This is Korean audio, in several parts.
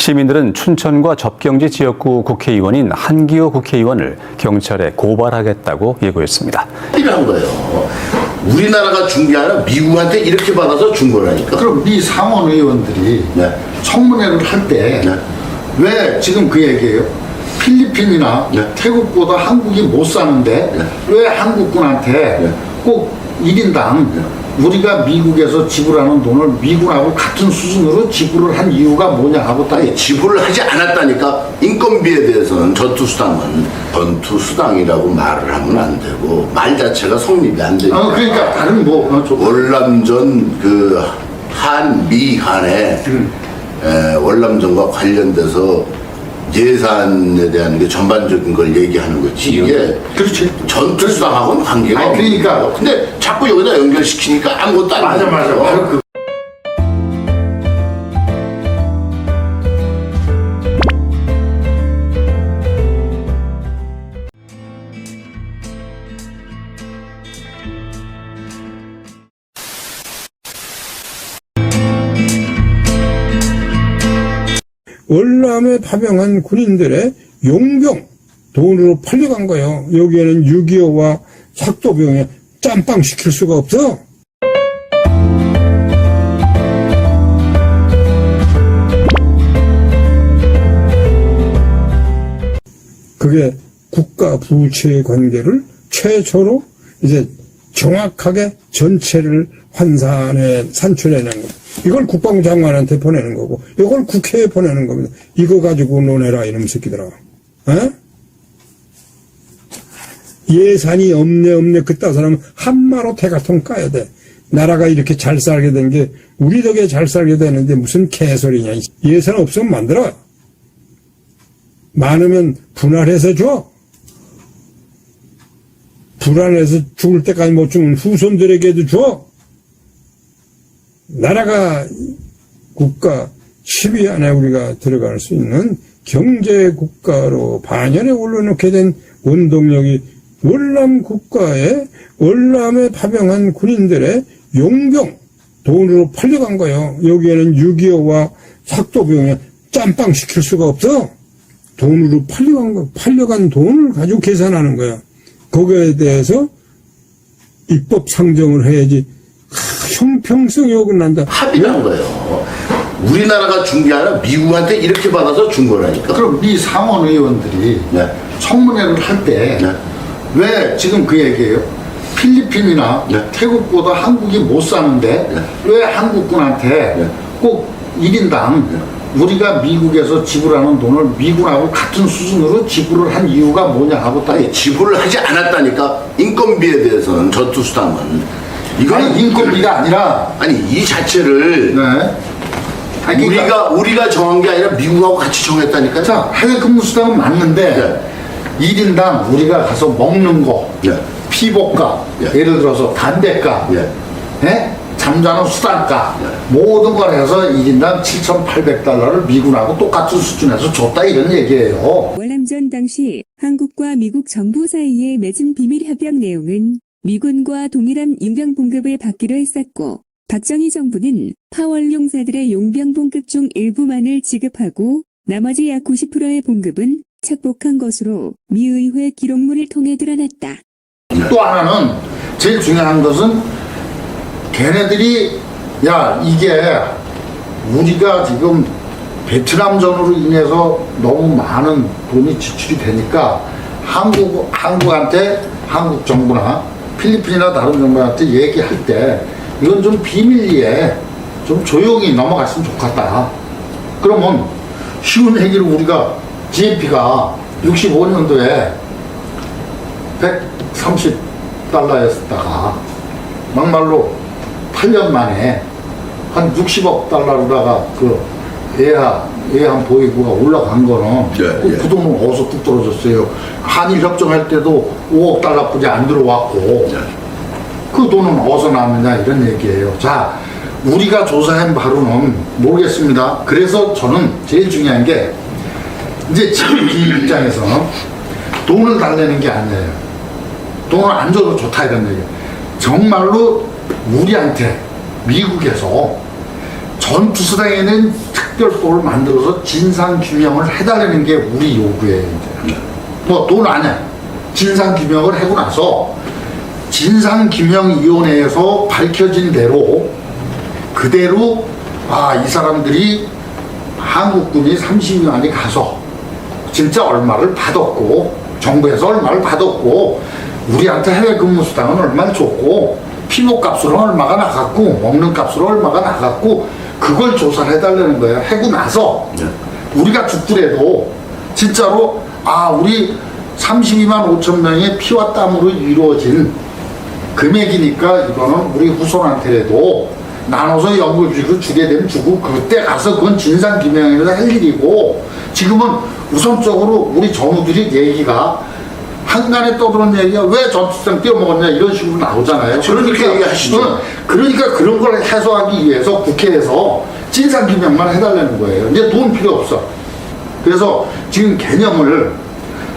시민들은 춘천과 접경지 지역구 국회의원인 한기호 국회의원을 경찰에 고발하겠다고 예고했습니다. 필요한 거예요. 우리나라가 준 게 아니라 미국한테 이렇게 받아서 준 거라니까. 그럼 미 상원 의원들이 네. 청문회를 할 때 왜 지금 그 얘기예요? 필리핀이나 네. 태국보다 한국이 못 사는데 왜 한국군한테 꼭 1인당 우리가 미국에서 지불하는 돈을 미국하고 같은 수준으로 지불을 한 이유가 뭐냐 하고 딱 아니, 지불을 하지 않았다니까. 인건비에 대해서는 전투수당이라고 말을 하면 안 되고, 말 자체가 성립이 안 되니까. 그러니까 다른 월남전 그 한미한의 월남전과 관련돼서 예산에 대한 게 전반적인 걸 얘기하는 거지. 이게 그렇지. 전투수당하고는 관계가 아니, 그러니까. 없는 거예요. 근데 자꾸 여기다 연결시키니까 아무것도 안 맞아. 바로 그 월남에 파병한 군인들의 용병 돈으로 팔려간 거예요. 여기에는 6.25와 삭도병에 짬빵 시킬 수가 없어. 그게 국가 부채의 관계를 최초로 이제 정확하게 전체를 산출해낸 겁니다. 이걸 국방부 장관한테 보내는 거고, 이걸 국회에 보내는 겁니다. 이거 가지고 논해라, 이놈 새끼들아. 에? 예산이 없네, 그따 사람은 한마로 대가통 까야 돼. 나라가 이렇게 잘 살게 된 게 우리 덕에 잘 살게 되는데 무슨 개소리냐. 예산 없으면 만들어. 많으면 분할해서 줘. 불안해서 죽을 때까지 못 죽는 후손들에게도 줘. 나라가 국가 10위 안에 우리가 들어갈 수 있는 경제 국가로 반열에 올려놓게 된 원동력이 월남 국가에 월남에 파병한 군인들의 용병 돈으로 팔려간 거예요. 여기에는 6.25와 삭도병에 짬빵 시킬 수가 없어. 돈으로 팔려간 돈을 가지고 계산하는 거야. 거기에 대해서 입법 상정을 해야지. 형평성이 어긋난다. 합의를 한 거예요. 우리나라가 준 게 아니라 미국한테 이렇게 받아서 준 거라니까. 그럼 미 상원 의원들이 청문회를 할 때 왜 지금 그 얘기예요? 필리핀이나 태국보다 한국이 못 사는데 왜 한국군한테 꼭 1인당 우리가 미국에서 지불하는 돈을 미국하고 같은 수준으로 지불을 한 이유가 뭐냐 하고 딱 지불을 하지 않았다니까. 인건비에 대해서는 전투수당은 이거는 인건비가 아니라 이 자체를 우리가 정한 게 아니라 미국하고 같이 정했다니까요. 자, 해외 근무 수당은 맞는데 1인당 우리가 가서 먹는 거, 피복가, 예를 들어서 담배가, 잠자는 수단가, 모든 걸 해서 1인당 7,800달러를 미군하고 똑같은 수준에서 줬다 이런 얘기예요. 월남전 당시 한국과 미국 정부 사이에 맺은 비밀협약 내용은 미군과 동일한 용병 봉급을 받기로 했었고, 박정희 정부는 파월 용사들의 용병 봉급 중 일부만을 지급하고 나머지 약 90%의 봉급은 착복한 것으로 미의회 기록물을 통해 드러났다. 또 하나는 제일 중요한 것은 걔네들이 이게 우리가 지금 베트남전으로 인해서 너무 많은 돈이 지출이 되니까 한국한테 한국 정부나 필리핀이나 다른 정부한테 얘기할 때 이건 좀 비밀리에 좀 조용히 넘어갔으면 좋겠다. 그러면 쉬운 얘기로 우리가 GNP가 65년도에 130달러였다가 막말로 8년 만에 한 60억 달러로다가 그 예한 보이고가 올라간 거는 그 돈은 어디서 뚝 떨어졌어요. 한일 협정할 때도 5억 달러뿐이 안 들어왔고 그 돈은 어디서 나왔느냐 이런 얘기예요. 자, 우리가 조사한 바로는 모르겠습니다. 그래서 저는 제일 중요한 게 이제 지금 이 입장에서는 돈을 달래는 게 아니에요. 돈을 안 줘도 좋다 이런 얘기예요. 정말로 우리한테 미국에서 전투수당에는 특별법을 만들어서 진상 규명을 해달라는 게 우리 요구예요. 이제. 뭐 돈 아니야. 진상 규명을 하고 나서 진상 규명위원회에서 밝혀진 대로 그대로 이 사람들이 한국군이 30위안이 가서 진짜 얼마를 받았고 정부에서 얼마를 받았고 우리한테 해외 근무 수당은 얼마를 줬고 피부값으로 얼마가 나갔고 먹는 값으로 얼마가 나갔고 그걸 조사를 해달라는 거예요. 하고 나서 우리가 죽더라도 진짜로 우리 32만 5천 명의 피와 땀으로 이루어진 금액이니까 이거는 우리 후손한테라도 나눠서 연금주고 주게 되면 주고 그때 가서 그건 진상규명에서 할 일이고 지금은 우선적으로 우리 전우들이 얘기가 한간에 떠드는 얘기가 왜 전투장 띄어먹었냐 이런 식으로 나오잖아요. 그러니까 얘기하시죠. 그러니까 그런 걸 해소하기 위해서 국회에서 진상규명만 해달라는 거예요. 이제 돈 필요 없어. 그래서 지금 개념을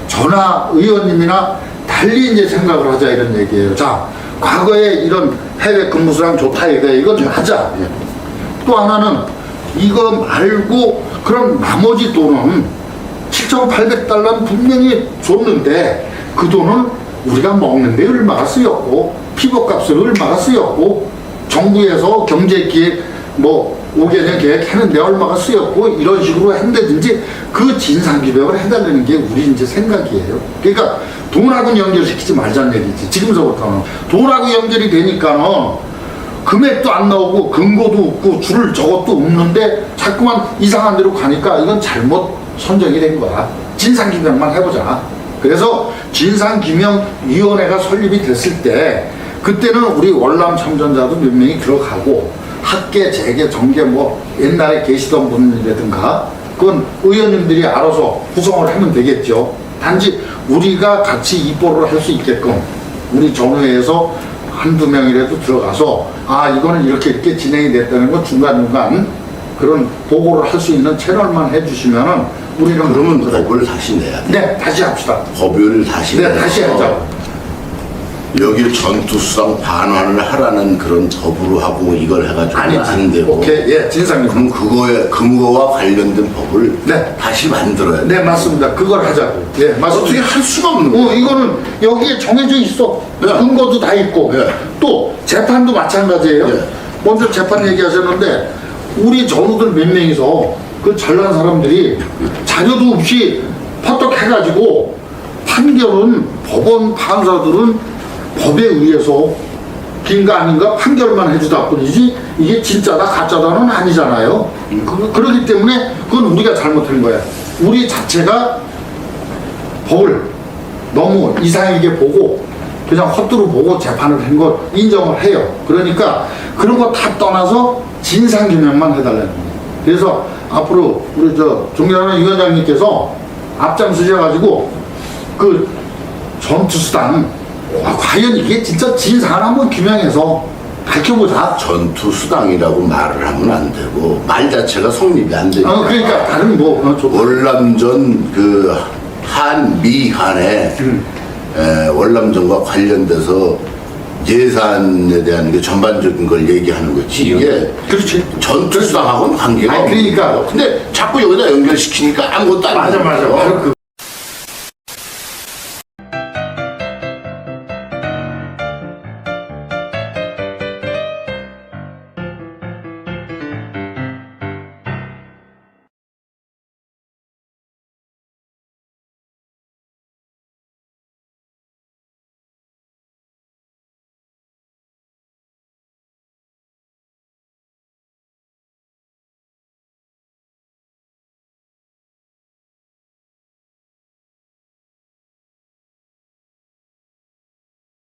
전하 의원님이나 달리 이제 생각을 하자 이런 얘기예요. 자, 과거에 이런 해외 근무수당 좋다 이거야. 이건 좀 하자. 또 하나는 이거 말고 그럼 나머지 돈은 7,800달러는 분명히 줬는데 그 돈은 우리가 먹는데 얼마가 쓰였고 피부값을 얼마가 쓰였고 정부에서 경제기획 5개년 계획하는데 얼마가 쓰였고 이런 식으로 한다든지 그 진상규명을 해달라는 게 우리 이제 생각이에요. 그러니까 돈하고 연결시키지 말자는 얘기지. 지금서부터는 돈하고 연결이 되니까는 금액도 안 나오고 근거도 없고 줄을 저것도 없는데 자꾸만 이상한 데로 가니까 이건 잘못 선정이 된 거야. 진상규명만 해보자. 그래서 진상규명위원회가 설립이 됐을 때 그때는 우리 월남 참전자도 몇 명이 들어가고 학계, 재계, 정계 옛날에 계시던 분이라든가 그건 의원님들이 알아서 구성을 하면 되겠죠. 단지 우리가 같이 입보를 할 수 있게끔 우리 전후회에서 한두 명이라도 들어가서 이거는 이렇게 진행이 됐다는 건 중간중간 그런 보고를 할 수 있는 채널만 해주시면은 우리는 그러면 법을 다시 내야 돼. 네, 다시 합시다. 법을 다시 네, 다시 하자. 여기 전투수당 반환을 하라는 그런 법으로 하고 이걸 해가지고 안 되고. 오케이, 진상규명. 그럼 그거에 근거와 관련된 법을 네. 다시 만들어야 돼. 네, 맞습니다. 그걸 하자고. 네, 맞습니다. 어떻게 할 수가 없는 거야. 이거는 여기에 정해져 있어. 네. 근거도 다 있고. 네. 또 재판도 마찬가지예요. 네. 먼저 재판 얘기하셨는데 우리 전우들 몇 명이서 그 잘난 사람들이 자료도 없이 퍼뜩 해가지고 판결은 법원 판사들은 법에 의해서 긴가 아닌가 판결만 해주다 뿐이지 이게 진짜다 가짜다는 아니잖아요. 그렇기 때문에 그건 우리가 잘못한 거야. 우리 자체가 법을 너무 이상하게 보고 그냥 헛두루 보고 재판을 한 거 인정을 해요. 그러니까 그런 거 다 떠나서 진상규명만 해달라는 거예요. 그래서 앞으로 우리 종렬하는 위원장님께서 앞장서셔가지고 그 전투수당 과연 이게 진짜 진상을 한번 규명해서 밝혀보자. 전투수당이라고 말을 하면 안 되고 말 자체가 성립이 안 되니까. 그러니까 다른 월남전 그 한미한의 월남전과 관련돼서 예산에 대한 그 전반적인 걸 얘기하는 거지. 이게 그렇지. 전투수당하고는 관계가 없는 그러니까. 거야. 근데 자꾸 여기다 연결시키니까 아무것도 안 맞아. 되는 거야. 바로